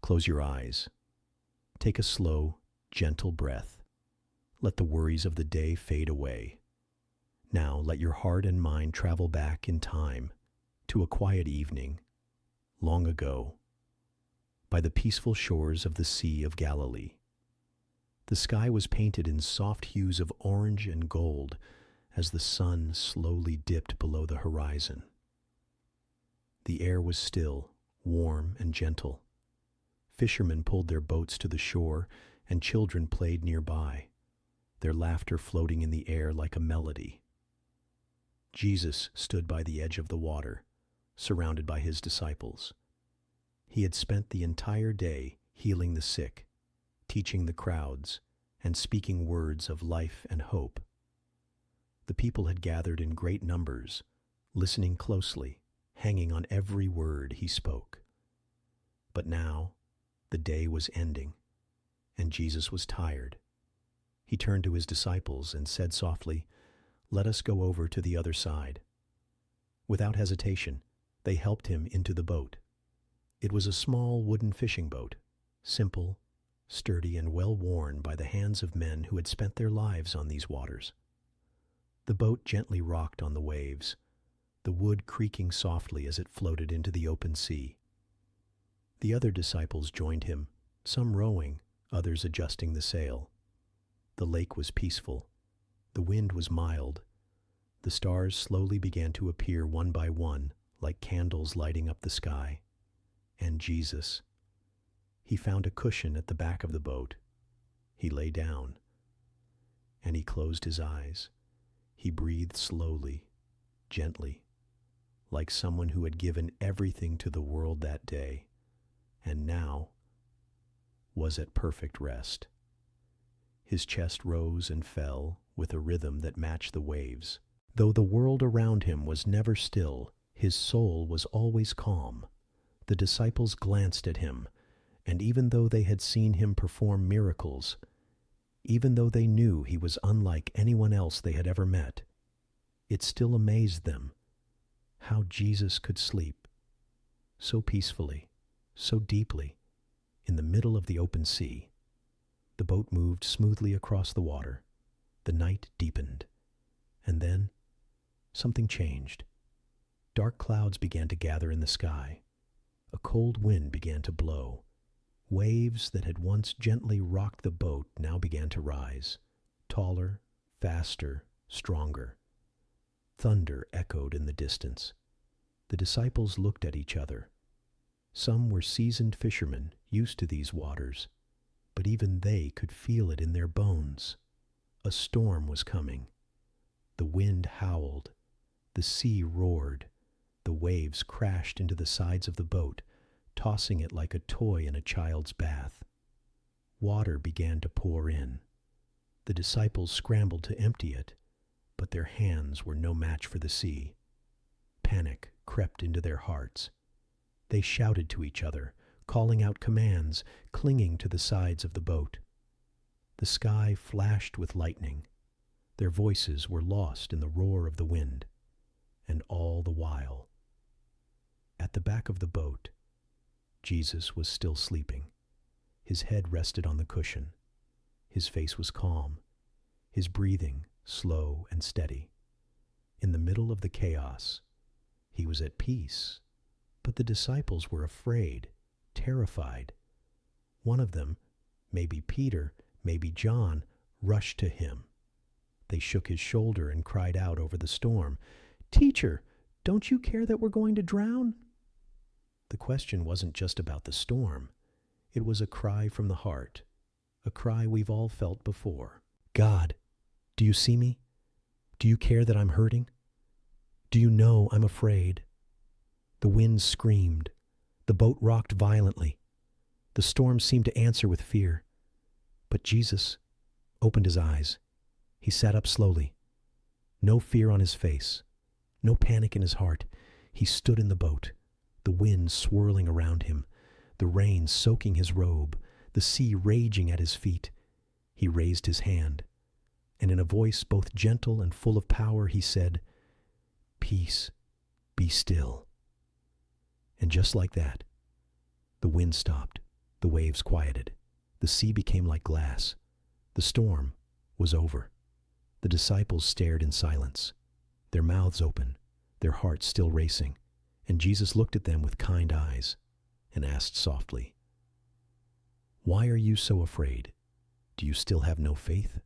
Close your eyes. Take a slow, gentle breath. Let the worries of the day fade away. Now let your heart and mind travel back in time to a quiet evening, long ago, by the peaceful shores of the Sea of Galilee. The sky was painted in soft hues of orange and gold as the sun slowly dipped below the horizon. The air was still, warm, and gentle. Fishermen pulled their boats to the shore, and children played nearby, their laughter floating in the air like a melody. Jesus stood by the edge of the water, surrounded by his disciples. He had spent the entire day healing the sick, teaching the crowds, and speaking words of life and hope. The people had gathered in great numbers, listening closely, hanging on every word he spoke. But now, the day was ending, and Jesus was tired. He turned to his disciples and said softly, "Let us go over to the other side." Without hesitation, they helped him into the boat. It was a small wooden fishing boat, simple, sturdy, and well worn by the hands of men who had spent their lives on these waters. The boat gently rocked on the waves, the wood creaking softly as it floated into the open sea. The other disciples joined him, some rowing, others adjusting the sail. The lake was peaceful. The wind was mild. The stars slowly began to appear one by one, like candles lighting up the sky. And Jesus. He found a cushion at the back of the boat. He lay down, and he closed his eyes. He breathed slowly, gently, like someone who had given everything to the world that day, and now was at perfect rest. His chest rose and fell with a rhythm that matched the waves. Though the world around him was never still, his soul was always calm. The disciples glanced at him, and even though they had seen him perform miracles, even though they knew he was unlike anyone else they had ever met, it still amazed them how Jesus could sleep so peacefully, so deeply, in the middle of the open sea. The boat moved smoothly across the water. The night deepened. And then something changed. Dark clouds began to gather in the sky. A cold wind began to blow. Waves that had once gently rocked the boat now began to rise, taller, faster, stronger. Thunder echoed in the distance. The disciples looked at each other. Some were seasoned fishermen, used to these waters, but even they could feel it in their bones. A storm was coming. The wind howled. The sea roared. The waves crashed into the sides of the boat, tossing it like a toy in a child's bath. Water began to pour in. The disciples scrambled to empty it, but their hands were no match for the sea. Panic crept into their hearts. They shouted to each other, calling out commands, clinging to the sides of the boat. The sky flashed with lightning. Their voices were lost in the roar of the wind. And all the while, at the back of the boat, Jesus was still sleeping. His head rested on the cushion. His face was calm, his breathing slow and steady. In the middle of the chaos, he was at peace, but the disciples were afraid, terrified. One of them, maybe Peter, maybe John, rushed to him. They shook his shoulder and cried out over the storm, "Teacher, don't you care that we're going to drown?" The question wasn't just about the storm. It was a cry from the heart, a cry we've all felt before. "God, do you see me? Do you care that I'm hurting? Do you know I'm afraid?" The wind screamed. The boat rocked violently. The storm seemed to answer with fear. But Jesus opened his eyes. He sat up slowly. No fear on his face, no panic in his heart. He stood in the boat, the wind swirling around him, the rain soaking his robe, the sea raging at his feet. He raised his hand, and in a voice both gentle and full of power, he said, "Peace, be still." And just like that, the wind stopped. The waves quieted. The sea became like glass. The storm was over. The disciples stared in silence, their mouths open, their hearts still racing, and Jesus looked at them with kind eyes and asked softly, "Why are you so afraid? Do you still have no faith?"